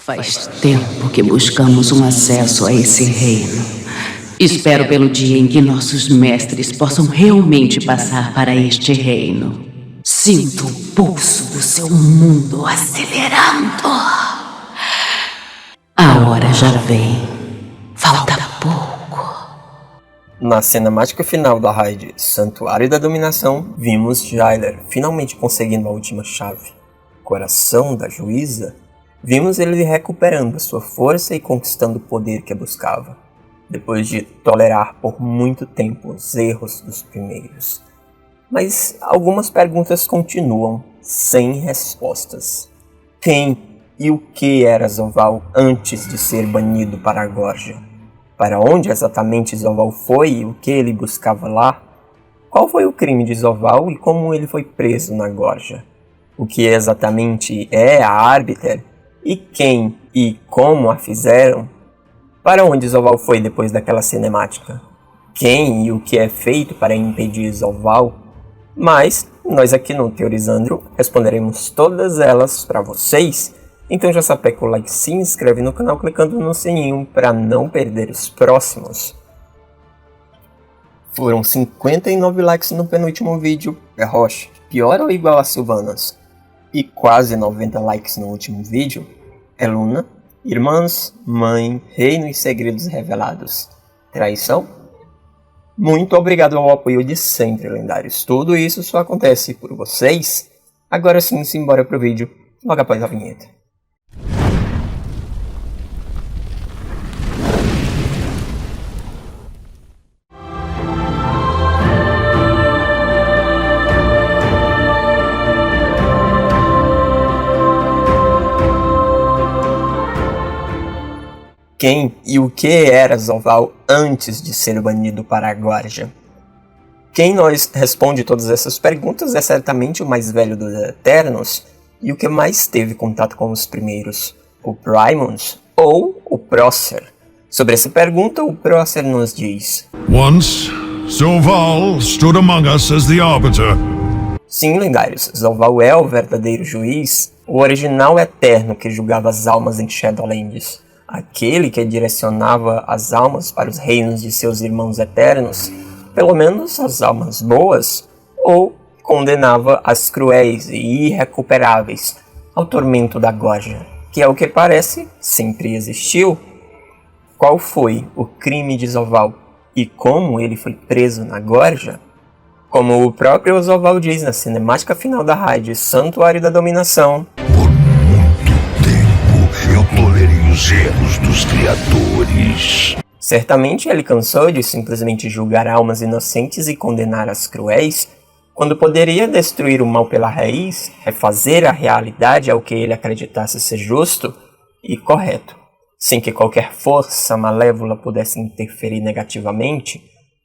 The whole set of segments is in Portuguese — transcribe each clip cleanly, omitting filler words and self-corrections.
Faz tempo que buscamos um acesso a esse reino. Espero pelo dia em que nossos mestres possam realmente passar para este reino. Sinto o pulso do seu mundo acelerando. A hora já vem. Falta pouco. Na cinemática final da raid Santuário da Dominação, vimos Jailer finalmente conseguindo a última chave. Coração da Juíza. Vimos ele recuperando sua força e conquistando o poder que buscava, depois de tolerar por muito tempo os erros dos primeiros. Mas algumas perguntas continuam sem respostas. Quem e o que era Zovaal antes de ser banido para a Gorja? Para onde exatamente Zovaal foi e o que ele buscava lá? Qual foi o crime de Zovaal e como ele foi preso na Gorja? O que exatamente é a Arbiter? E quem e como a fizeram? Para onde Zovaal foi depois daquela cinemática? Quem e o que é feito para impedir Zovaal? Mas nós aqui no Teorizandro responderemos todas elas para vocês. Então já sapeca o like, se inscreve no canal clicando no sininho para não perder os próximos. Foram 59 likes no penúltimo vídeo, é Roche, pior ou igual a Sylvanas? E quase 90 likes no último vídeo, é Luna, Irmãs, Mãe, Reino e Segredos Revelados. Traição? Muito obrigado ao apoio de sempre, lendários. Tudo isso só acontece por vocês. Agora sim, simbora pro vídeo, logo após a vinheta. Quem e o que era Zovaal antes de ser banido para a Gorja? Quem nos responde todas essas perguntas é certamente o mais velho dos Eternos e o que mais teve contato com os primeiros, o Primons ou o Prócer. Sobre essa pergunta, o Prócer nos diz: Once, Zovaal stood among us as the Arbiter. Sim, lendários, Zovaal é o verdadeiro juiz, o original Eterno que julgava as almas em Shadowlands. Aquele que direcionava as almas para os reinos de seus irmãos eternos, pelo menos as almas boas, ou condenava as cruéis e irrecuperáveis ao tormento da Gorja, que é o que parece sempre existiu. Qual foi o crime de Zovaal e como ele foi preso na Gorja? Como o próprio Zovaal diz na cinemática final da raid Santuário da Dominação: Eu tolerei os erros dos criadores. Certamente ele cansou de simplesmente julgar almas inocentes e condenar as cruéis, quando poderia destruir o mal pela raiz, refazer a realidade ao que ele acreditasse ser justo e correto, sem que qualquer força malévola pudesse interferir negativamente.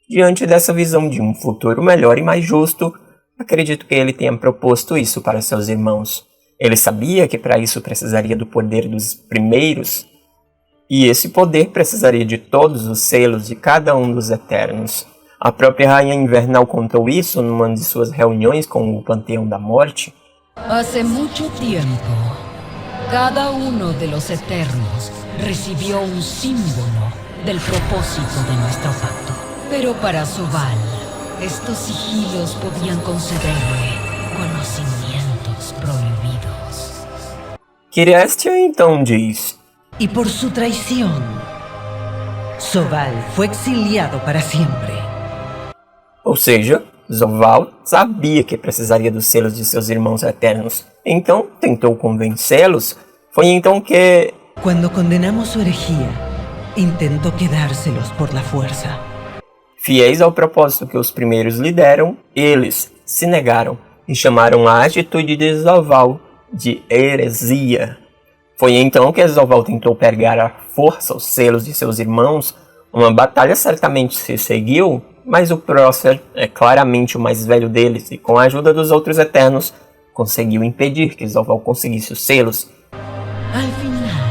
Diante dessa visão de um futuro melhor e mais justo, acredito que ele tenha proposto isso para seus irmãos. Ele sabia que para isso precisaria do poder dos primeiros, e esse poder precisaria de todos os selos de cada um dos Eternos. A própria Rainha Invernal contou isso numa de suas reuniões com o Panteão da Morte. Hace mucho tiempo, cada uno de los Eternos recibió un símbolo del propósito de nuestro pacto. Pero para Zovaal, estos sigilos podían concederle conocimientos prohibidos. Kirestia então diz: Y por su traición, Zovaal fue exiliado para siempre. Ou seja, Zovaal sabia que precisaria dos selos de seus irmãos eternos, então tentou convencê-los. Foi então que... Cuando condenamos su herejía, intentó quedárselos por la fuerza. Fiéis ao propósito que os primeiros lhe deram, eles se negaram e chamaram a atitude de Zovaal de heresia. Foi então que Zovaal tentou pegar à força os selos de seus irmãos. Uma batalha certamente se seguiu, mas o Prócer é claramente o mais velho deles e com a ajuda dos outros Eternos conseguiu impedir que Zovaal conseguisse os selos. Al final,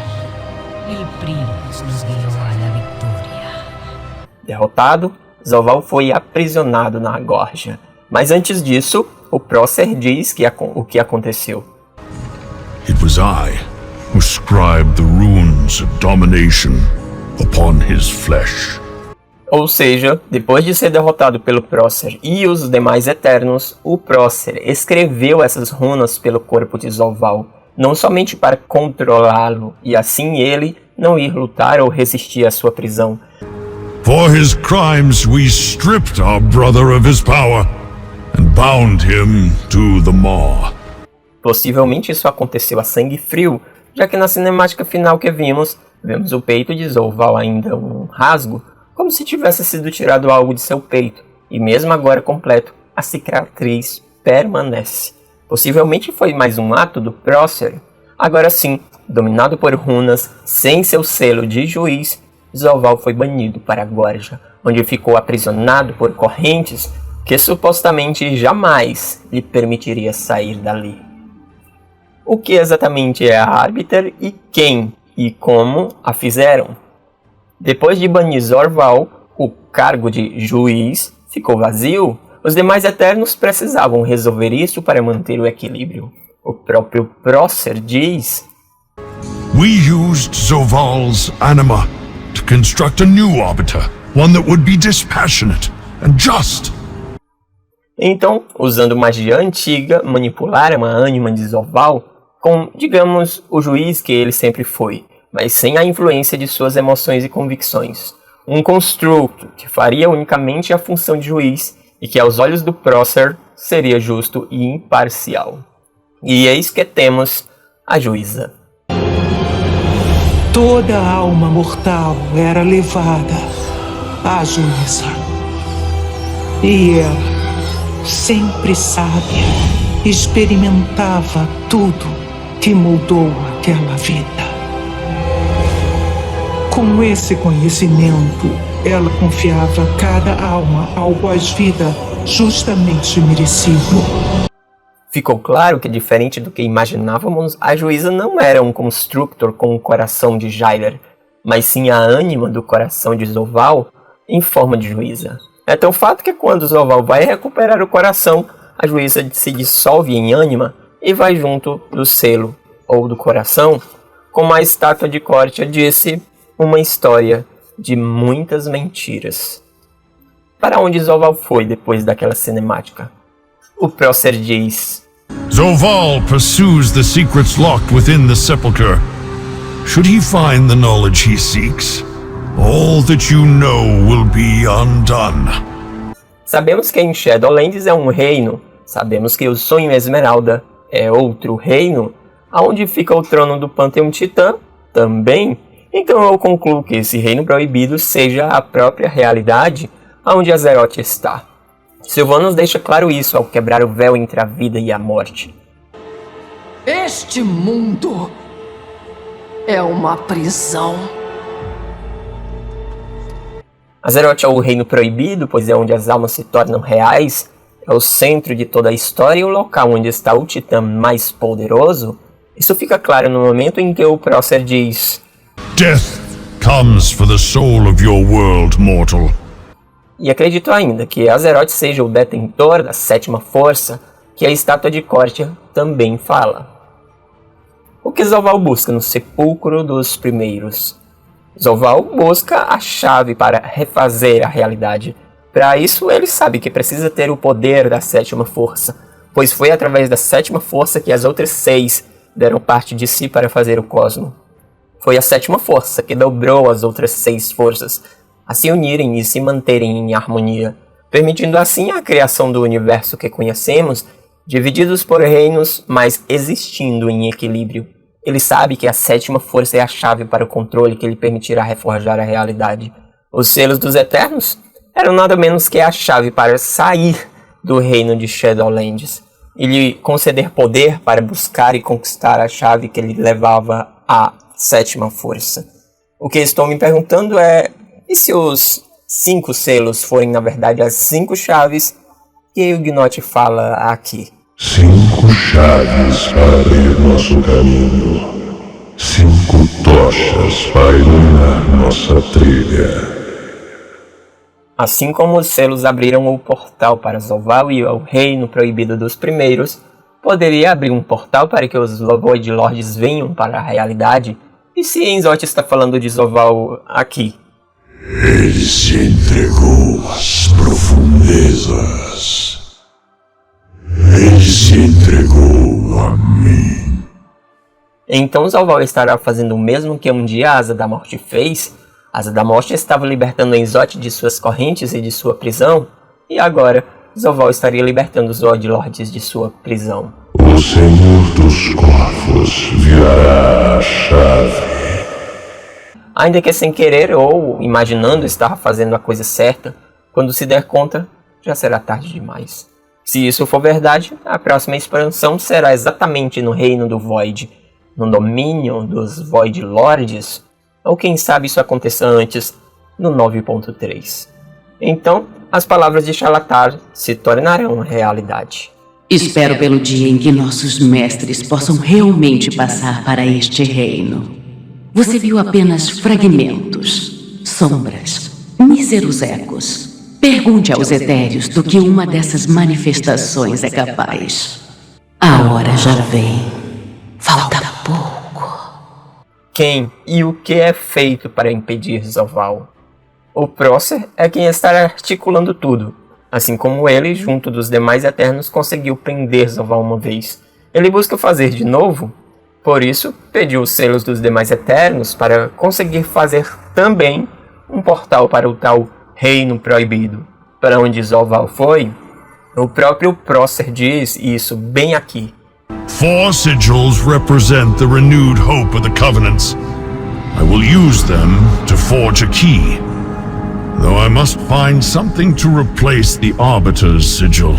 el Primos nos guió a la victoria. Derrotado, Zovaal foi aprisionado na Gorja. Mas antes disso, o Prócer diz o que aconteceu. It was I who scribed the runes of domination upon his flesh. Ou seja, depois de ser derrotado pelo Prócer e os demais Eternos, o Prócer escreveu essas runas pelo corpo de Zovaal, não somente para controlá-lo e assim ele não ir lutar ou resistir à sua prisão. For his crimes we stripped our brother of his power and bound him to the maw. Possivelmente isso aconteceu a sangue frio, já que na cinemática final que vemos o peito de Zovaal ainda um rasgo, como se tivesse sido tirado algo de seu peito, e mesmo agora completo, a cicatriz permanece. Possivelmente foi mais um ato do Prócer. Agora sim, dominado por runas, sem seu selo de juiz, Zovaal foi banido para Gorja, onde ficou aprisionado por correntes que supostamente jamais lhe permitiria sair dali. O que exatamente é a Arbiter e quem e como a fizeram? Depois de banir Zovaal, o cargo de juiz ficou vazio. Os demais Eternos precisavam resolver isso para manter o equilíbrio. O próprio Prócer diz: We used Zovaal's anima to construct a new arbiter, one that would be dispassionate and just. Então, usando magia antiga, manipularam a ânima de Zovaal com, digamos, o juiz que ele sempre foi, mas sem a influência de suas emoções e convicções. Um construto que faria unicamente a função de juiz e que aos olhos do Prócer seria justo e imparcial. E eis que temos a juíza. Toda alma mortal era levada à juíza. E ela, sempre sábia, experimentava tudo que mudou aquela vida. Com esse conhecimento, ela confiava cada alma ao pós-vida justamente merecido. Ficou claro que, diferente do que imaginávamos, a juíza não era um constructor com o coração de Jailer, mas sim a ânima do coração de Zovaal em forma de juíza. É tão fato que quando Zovaal vai recuperar o coração, a juíza se dissolve em ânima e vai junto do selo ou do coração, como a estátua de Cortia disse, uma história de muitas mentiras. Para onde Zovaal foi depois daquela cinemática? O Prócer diz: Zovaal pursues the secrets locked within the sepulchre. Should he find the knowledge he seeks, all that you know will be undone. Sabemos que em Shadowlands é um reino, sabemos que o Sonho Esmeralda é outro reino, aonde fica o trono do Panteão Titã também. Então eu concluo que esse reino proibido seja a própria realidade onde Azeroth está. Sylvanas deixa claro isso ao quebrar o véu entre a vida e a morte. Este mundo é uma prisão. Azeroth é o reino proibido, pois é onde as almas se tornam reais, é o centro de toda a história e o local onde está o titã mais poderoso. Isso fica claro no momento em que o Prócer diz: Death comes for the soul of your world, mortal. E acredito ainda que Azeroth seja o detentor da sétima força, que a estátua de Cortia também fala. O que Zovaal busca no sepulcro dos primeiros? Zovaal busca a chave para refazer a realidade. Para isso, ele sabe que precisa ter o poder da sétima força, pois foi através da sétima força que as outras 6 deram parte de si para fazer o cosmo. Foi a sétima força que dobrou as outras 6 forças a se unirem e se manterem em harmonia, permitindo assim a criação do universo que conhecemos, divididos por reinos, mas existindo em equilíbrio. Ele sabe que a sétima força é a chave para o controle que lhe permitirá reforjar a realidade. Os selos dos Eternos eram nada menos que a chave para sair do reino de Shadowlands e lhe conceder poder para buscar e conquistar a chave que lhe levava à sétima força. O que estou me perguntando é: e se os 5 selos forem na verdade as 5 chaves que o Gnot fala aqui? 5 chaves para abrir nosso caminho. 5 tochas para iluminar nossa trilha. Assim como os selos abriram o portal para Zovaal e ao reino proibido dos primeiros, poderia abrir um portal para que os Void Lords venham para a realidade? E se Enzoth está falando de Zovaal aqui? Ele se entregou às profundezas. Ele se entregou a mim. Então Zovaal estará fazendo o mesmo que um dia a Asa da Morte fez? A Asa da Morte estava libertando Enzoth de suas correntes e de sua prisão, e agora Zovaal estaria libertando os Void Lords de sua prisão. O Senhor dos Corvos virará a chave. Ainda que sem querer ou imaginando estar fazendo a coisa certa, quando se der conta, já será tarde demais. Se isso for verdade, a próxima expansão será exatamente no Reino do Void, no domínio dos Void Lords, ou quem sabe isso aconteça antes, no 9.3. Então, as palavras de Xalatar se tornarão realidade. Espero pelo dia em que nossos mestres possam realmente passar para este reino. Você viu apenas fragmentos, sombras, míseros ecos. Pergunte aos etéreos do que uma dessas manifestações é capaz. A hora já vem. Falta pouco. Quem e o que é feito para impedir Zovaal? O Prócer é quem estará articulando tudo. Assim como ele, junto dos demais Eternos, conseguiu prender Zovaal uma vez. Ele busca fazer de novo? Por isso, pediu os selos dos demais Eternos para conseguir fazer também um portal para o tal Reino Proibido. Para onde Zovaal foi? O próprio Prócer diz isso bem aqui. 4 sigils represent the renewed hope of the Covenants. I will use them to forge a key, though I must find something to replace the Arbiter's sigil.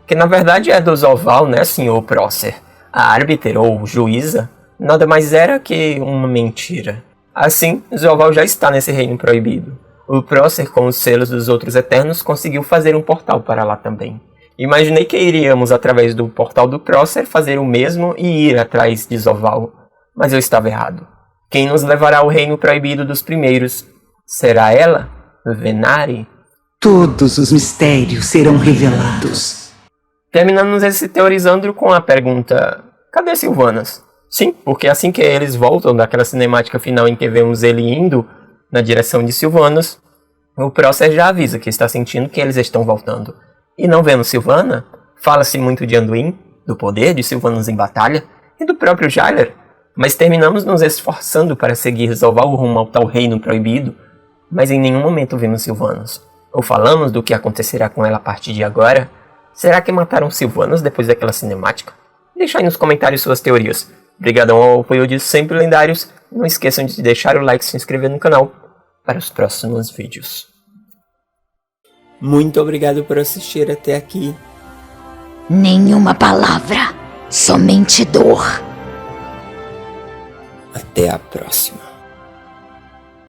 Que na verdade é do Zovaal, né, Sr. Prócer? A Árbiter, ou Juíza, nada mais era que uma mentira. Assim, Zovaal já está nesse reino proibido. O Prócer, com os selos dos outros Eternos, conseguiu fazer um portal para lá também. Imaginei que iríamos, através do portal do Prócer, fazer o mesmo e ir atrás de Zovaal. Mas eu estava errado. Quem nos levará ao reino proibido dos primeiros? Será ela? Venari? Todos os mistérios serão revelados. Terminamos esse teorizando com a pergunta: cadê Sylvanas? Sim, porque assim que eles voltam daquela cinemática final em que vemos ele indo na direção de Sylvanas, o Prócer já avisa que está sentindo que eles estão voltando. E não vemos Sylvana? Fala-se muito de Anduin, do poder de Sylvanas em batalha, e do próprio Jailer. Mas terminamos nos esforçando para seguir Zovaal rumo ao tal reino proibido, mas em nenhum momento vimos Sylvanas. Ou falamos do que acontecerá com ela a partir de agora? Será que mataram Sylvanas depois daquela cinemática? Deixa aí nos comentários suas teorias. Obrigadão ao apoio de sempre lendários. Não esqueçam de deixar o like e se inscrever no canal para os próximos vídeos. Muito obrigado por assistir até aqui. Nenhuma palavra, somente dor. Até a próxima.